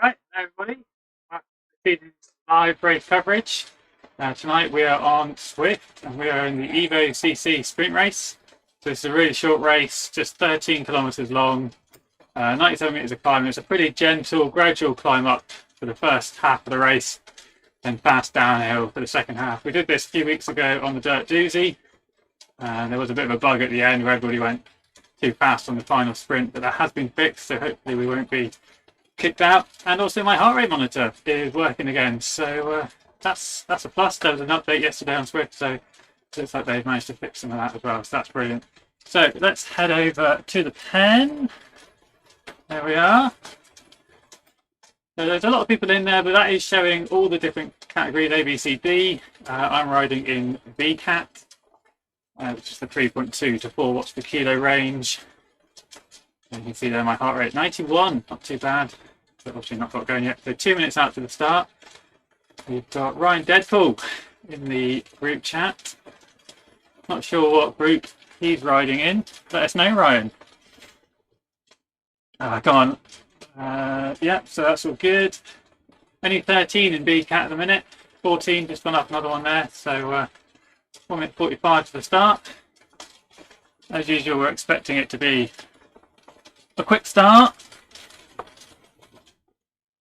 Right, everybody. This is live race coverage. Tonight we are on Zwift and we are in the Evo CC sprint race. So it's a really short race, just 13 kilometers long, 97 meters of climb. It's a pretty gentle, gradual climb up for the first half of the race, then fast downhill for the second half. We did this a few weeks ago on the Dirt Doozy, and there was a bit of a bug at the end where everybody went too fast on the final sprint, but that has been fixed, so hopefully we won't be kicked out. And also my heart rate monitor is working again, so that's a plus. There was an update yesterday on Zwift, so it looks like they've managed to fix some of that as well, so that's brilliant. So let's head over to the pen. There we are. So there's a lot of people in there, but that is showing all the different categories A, B, C, D. I'm riding in VCAT, which is the 3.2 to 4 watts per kilo range. And you can see there my heart rate 91, not too bad, but obviously not got going yet. So 2 minutes out to the start. We've got Ryan Deadpool in the group chat. Not sure what group he's riding in. Let us know, Ryan. Come on. Yeah, so that's all good. Only 13 in BCAT at the minute. 14, just gone up another one there. So 1 minute 45 to the start. As usual, we're expecting it to be a quick start.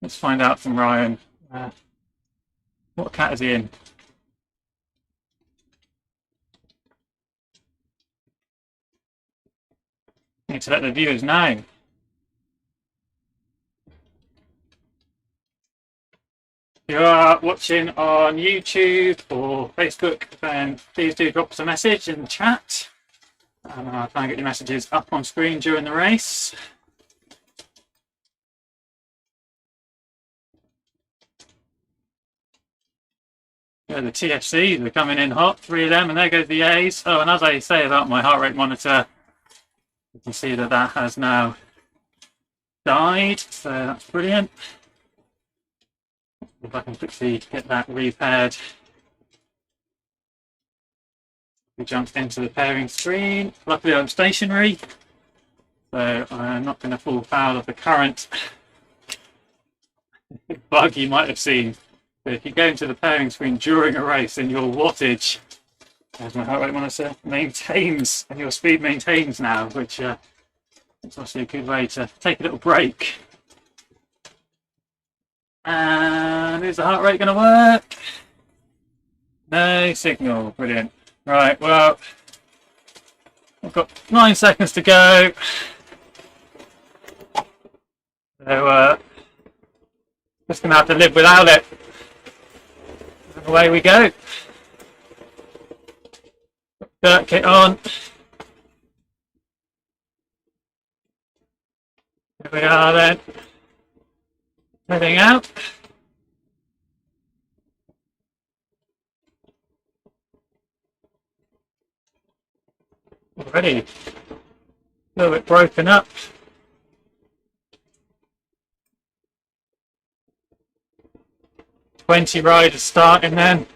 Let's find out from Ryan. What cat is he in? Need to let the viewers know. If you are watching on YouTube or Facebook, then please do drop us a message in the chat. And I'll try and get your messages up on screen during the race. Yeah, the TFCs are coming in hot, 3 of them, and there goes the A's. Oh, and as I say about my heart rate monitor, you can see that that has now died, so that's brilliant. If I can quickly get that repaired. We jumped into the pairing screen. Luckily I'm stationary, so I'm not going to fall foul of the current bug you might have seen. But if you go into the pairing screen during a race, then your wattage, as my heart rate monitor, maintains, and your speed maintains now, which is obviously a good way to take a little break. And is the heart rate going to work? No signal. Brilliant. Right, well, I've got 9 seconds to go. So, just going to have to live without it. And away we go. Dirt kit on. Here we are then. Heading out. Already a little bit broken up. Twenty riders starting then.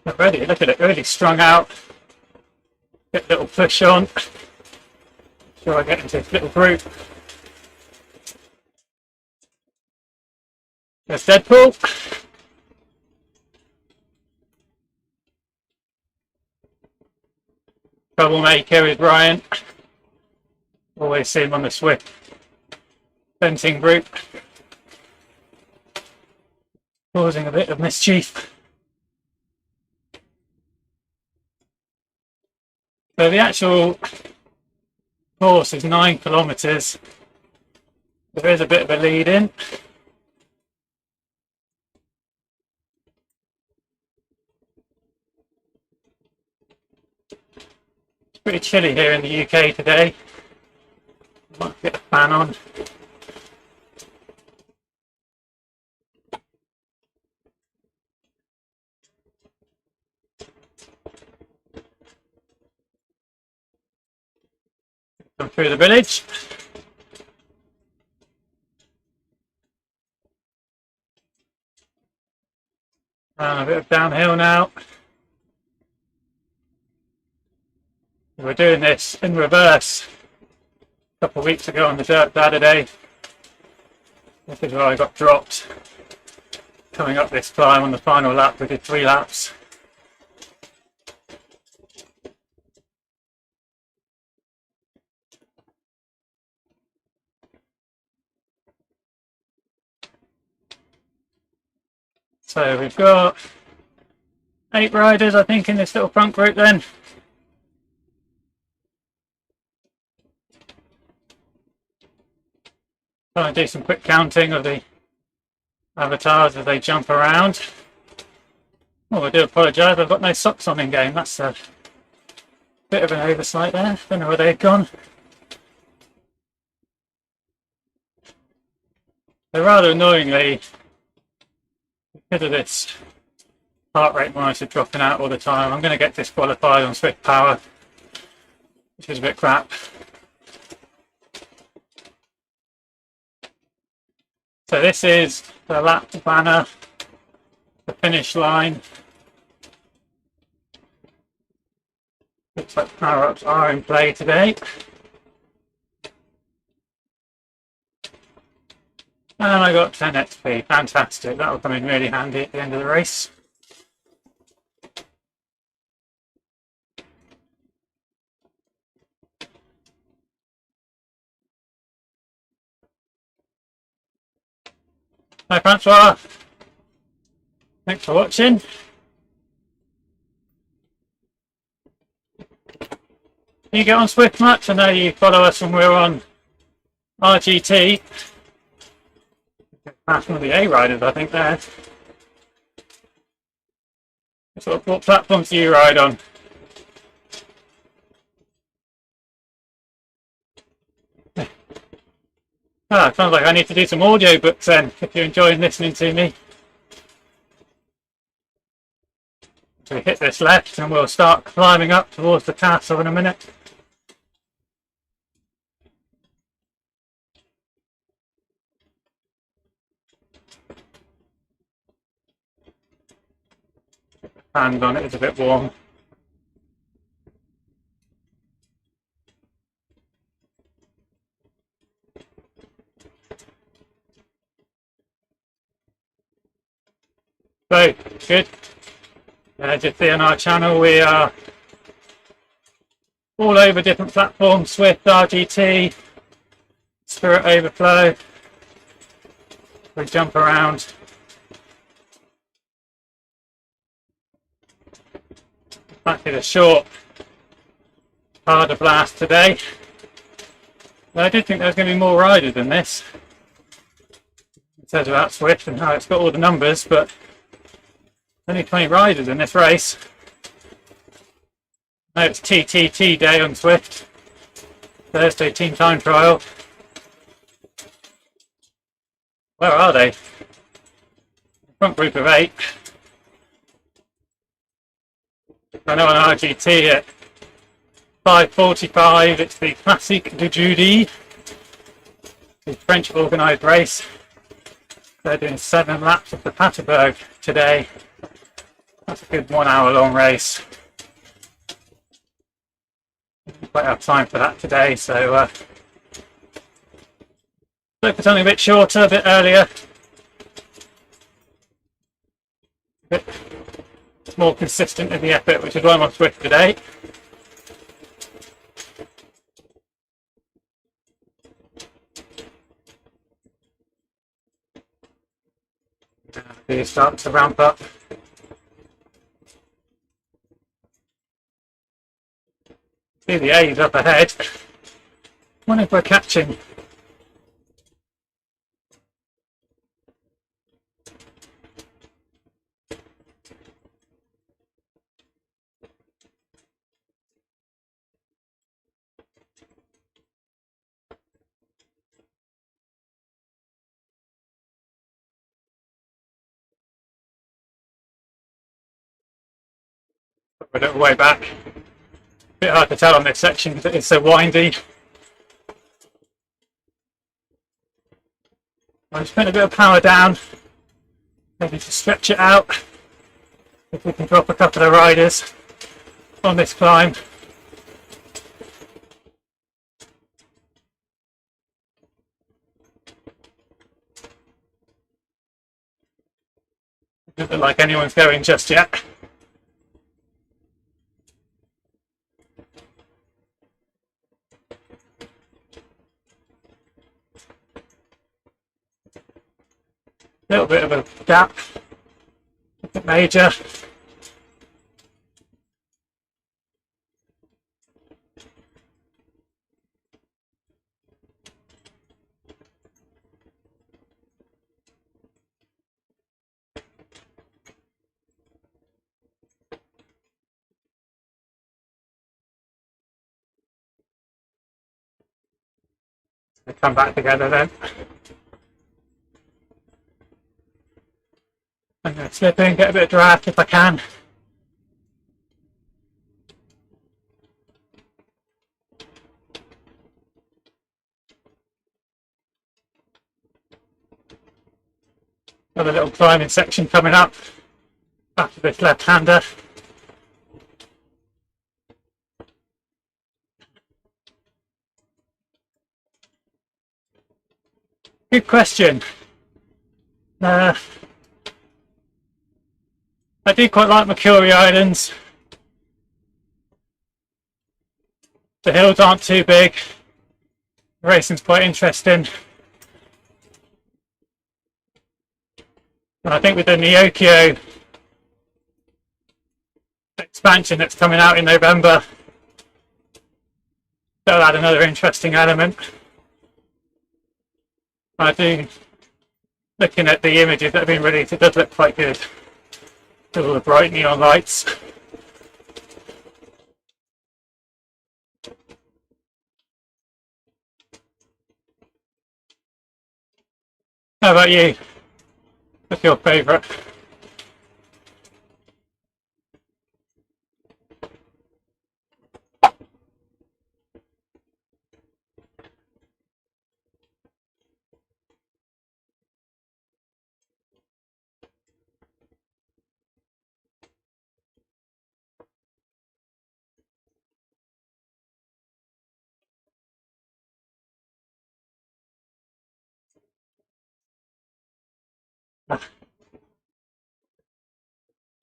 Already, look at it, really strung out. Get a little push on. Make sure I get into this little group. There's Deadpool. Troublemaker is Ryan. Always see him on the Zwift fencing group. Causing a bit of mischief. So the actual course is 9 kilometers. There is a bit of a lead in. It's pretty chilly here in the UK today. Might get the fan on. Come through the village. A bit of downhill now. We're doing this in reverse a couple of weeks ago on the dirt Saturday. This is where I got dropped. Coming up this climb on the final lap, we did 3 laps. So we've got 8 riders, I think, in this little front group then. Try and do some quick counting of the avatars as they jump around. Oh, I do apologise, I've got no socks on in game. That's a bit of an oversight there. Don't know where they've gone. So rather annoyingly, because of this heart rate monitor dropping out all the time, I'm going to get disqualified on Zwift Power, which is a bit crap. So this is the lap banner, the finish line. Looks like power-ups are in play today. And I got 10 XP, fantastic. That will come in really handy at the end of the race. Hi Francois, thanks for watching. Can you get on Zwift much? I know you follow us when we're on RGT. One of the A riders, I think, there. What platforms do you ride on? Ah, sounds like I need to do some audio books then, if you're enjoying listening to me. So we hit this left and we'll start climbing up towards the castle in a minute. Hand on it, it's a bit warm. So, good. Just see on our channel, we are all over different platforms: Zwift, RGT, Spirit Overflow. We jump around. Back in a short, harder blast today. But I did think there was going to be more riders than this. It says about Zwift and how it's got all the numbers, but only 20 riders in this race. Now it's TTT day on Zwift, Thursday team time trial. Where are they? Front group of 8. I know on RGT at 5:45 it's the Classique de Judy, the French organised race. They're doing 7 laps of the Paterberg today. That's a good 1 hour long race. Didn't quite have time for that today, so look for something a bit shorter, a bit earlier. A bit more consistent in the effort, which is why I'm on Zwift today. These start to ramp up. See the A's up ahead. I wonder if we're catching. A little way back. A bit hard to tell on this section because it is so windy. I'm just putting a bit of power down, maybe to stretch it out. If we can drop a couple of riders on this climb. look like anyone's going just yet. Little bit of a gap, nothing major. They come back together then. I'm going to slip in, get a bit of draft if I can. Another little climbing section coming up after this left-hander. Good question. I do quite like Mercury Islands. The hills aren't too big. The racing's quite interesting. And I think with the Neokyo expansion that's coming out in November, that'll add another interesting element. I do, looking at the images that have been released, it does look quite good with all the bright neon lights. How about you? What's your favourite?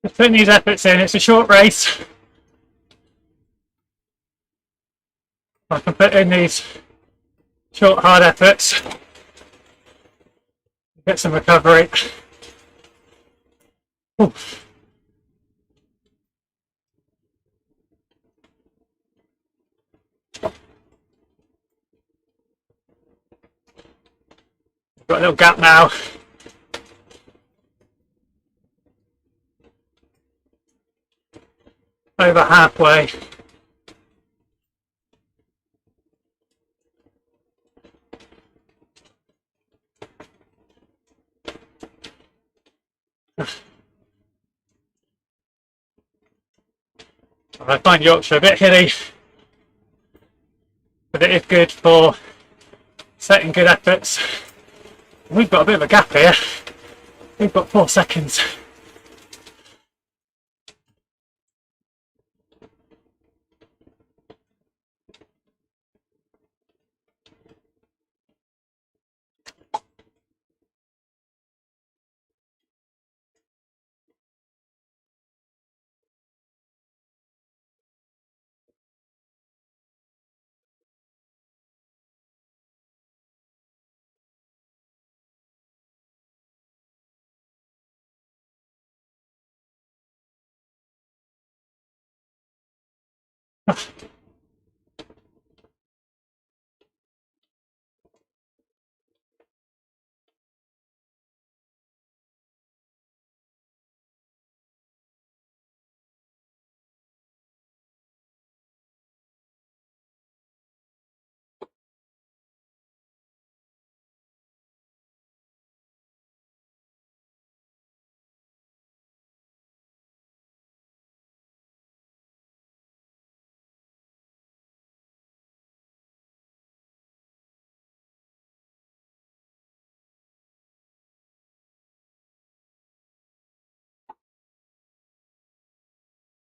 Just putting these efforts in. It's a short race. I can put in these short, hard efforts, get some recovery. Ooh. Got a little gap now. Over halfway. I find Yorkshire a bit hilly, but it is good for setting good efforts. We've got a bit of a gap here. We've got 4 seconds.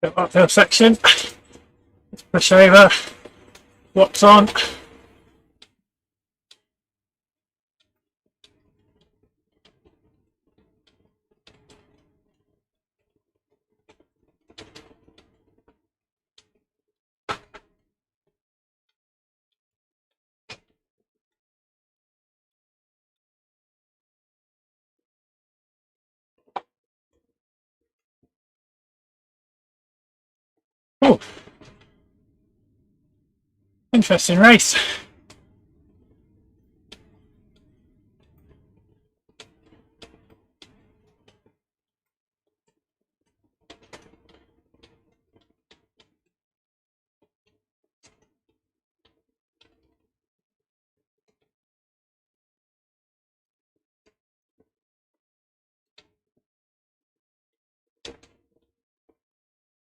The uphill section. Let's push over. What's on? Oh, interesting race.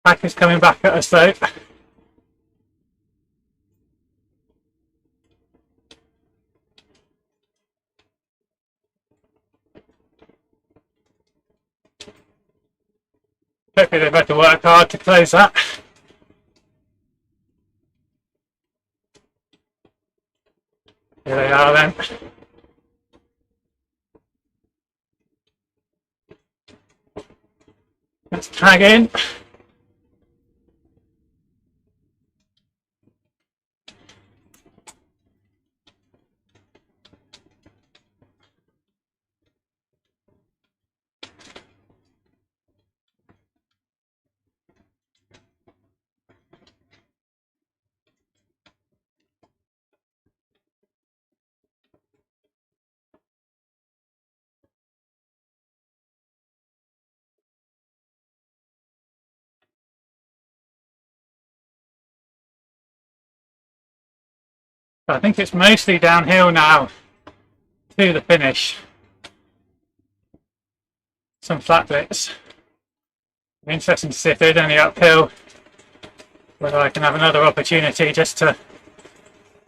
Pack is coming back at us though. Hopefully they've had to work hard to close that. Here they are then. Let's tag in. I think it's mostly downhill now to the finish. Some flat bits. Interesting to see if there's any uphill, whether I can have another opportunity just to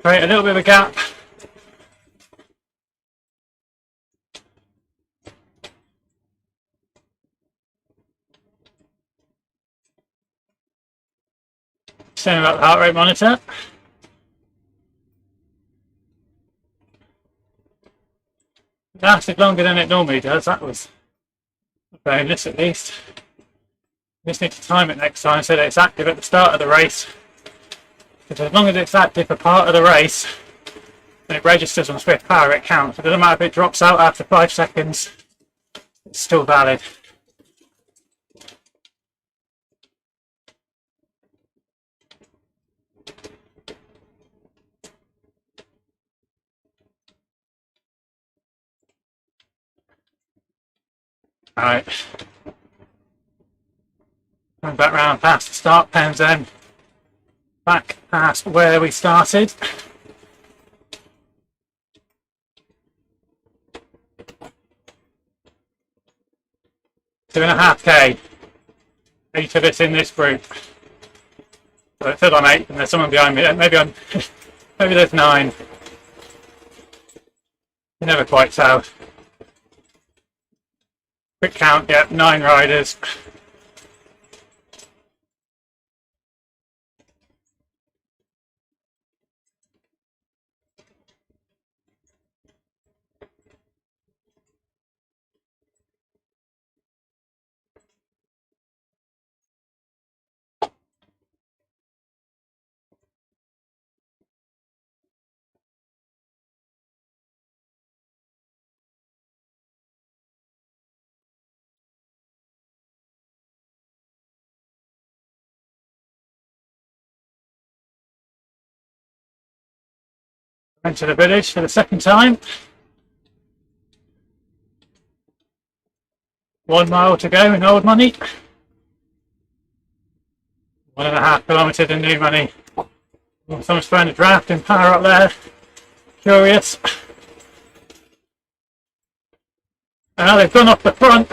create a little bit of a gap. Same about the heart rate monitor. It lasted longer than it normally does. That was a bonus at least. Just need to time it next time so that it's active at the start of the race. Because as long as it's active for part of the race, then it registers on Zwift Power, it counts. It doesn't matter if it drops out after 5 seconds, it's still valid. Alright. Going back round past the start pens then. Back past where we started. Two and a half K. 8 of us in this group. So it said I'm 8 and there's someone behind me. Maybe maybe there's 9. You never quite tell. Quick count, yep, 9 riders. Went to the village for the second time. 1 mile to go in old money. 1.5 kilometres in new money. Someone's throwing a draft in power up there. Curious. And now they've gone off the front.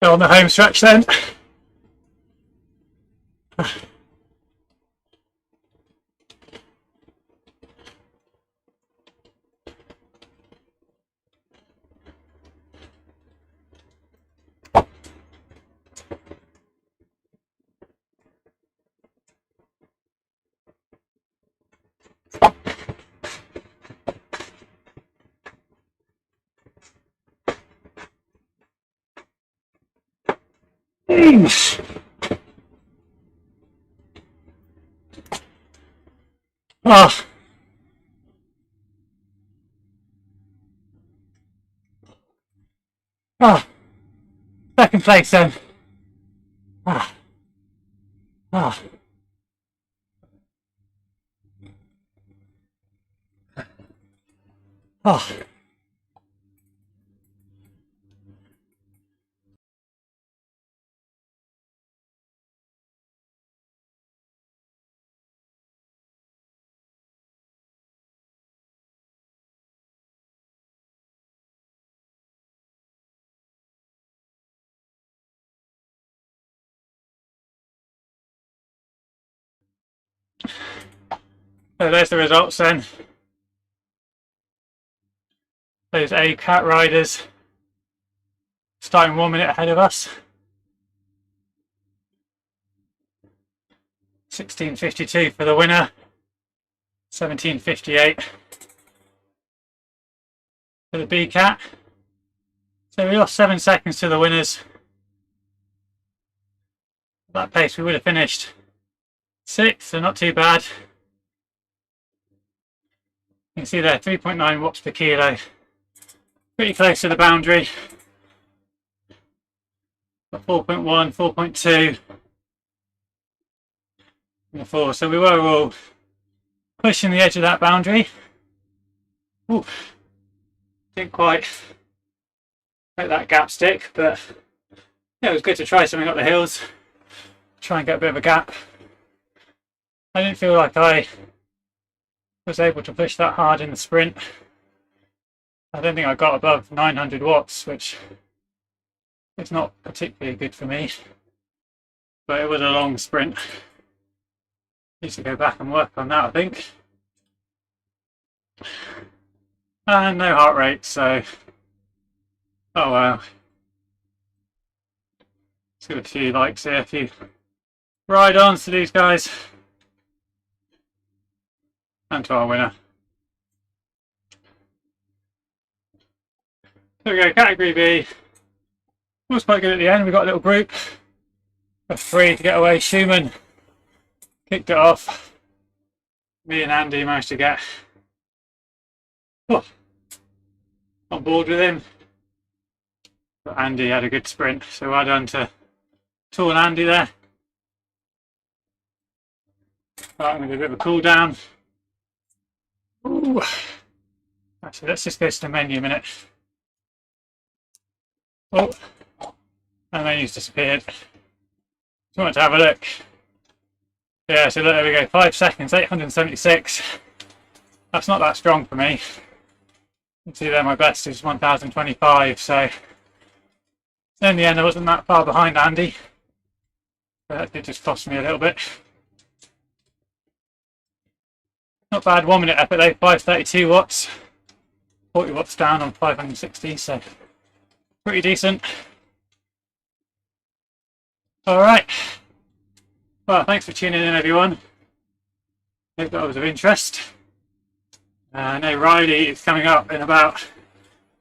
Go on the home stretch then. Oh. Oh. Second place then. Ah. Ah. Oh. So there's the results then. Those A cat riders starting 1 minute ahead of us. 16:52 for the winner. 17:58 for the B cat. So we lost 7 seconds to the winners. At that pace we would have finished 6th, so not too bad. You can see there 3.9 watts per kilo. Pretty close to the boundary. 4.1, 4.2 and 4. So we were all pushing the edge of that boundary. Ooh, didn't quite make that gap stick, but yeah, it was good to try something up the hills. Try and get a bit of a gap. I didn't feel like I was able to push that hard in the sprint. I don't think I got above 900 watts, which is not particularly good for me. But it was a long sprint. Need to go back and work on that, I think. And no heart rate, so oh well. Let's get a few likes here, a few ride-ons to these guys. And to our winner. There we go, category B. Was quite good at the end. We got a little group of 3 to get away. Schumann kicked it off. Me and Andy managed to get on board with him. But Andy had a good sprint, so well done to Tool and Andy there. Right, I'm going to do a bit of a cool down. Ooh. Actually, let's just go to the menu a minute. Oh, and the menu's disappeared. Just wanted to have a look. Yeah, so there we go, 5 seconds, 876. That's not that strong for me. You can see there my best is 1025, so in the end I wasn't that far behind Andy. But that did just cost me a little bit. Not bad, 1 minute effort though, 532 watts. 40 watts down on 560, so pretty decent. Alright. Well, thanks for tuning in everyone. Hope that was of interest. I know Riley is coming up in about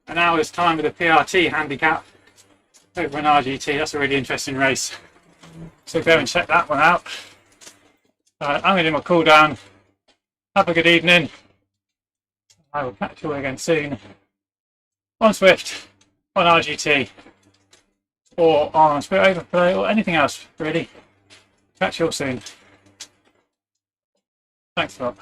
an hour's time with a PRT handicap over an RGT. That's a really interesting race. So go and check that one out. I'm going to do my cool down. Have a good evening. I will catch you all again soon on Zwift, on RGT, or on Spirit Overflow, or anything else really. Catch you all soon. Thanks a lot.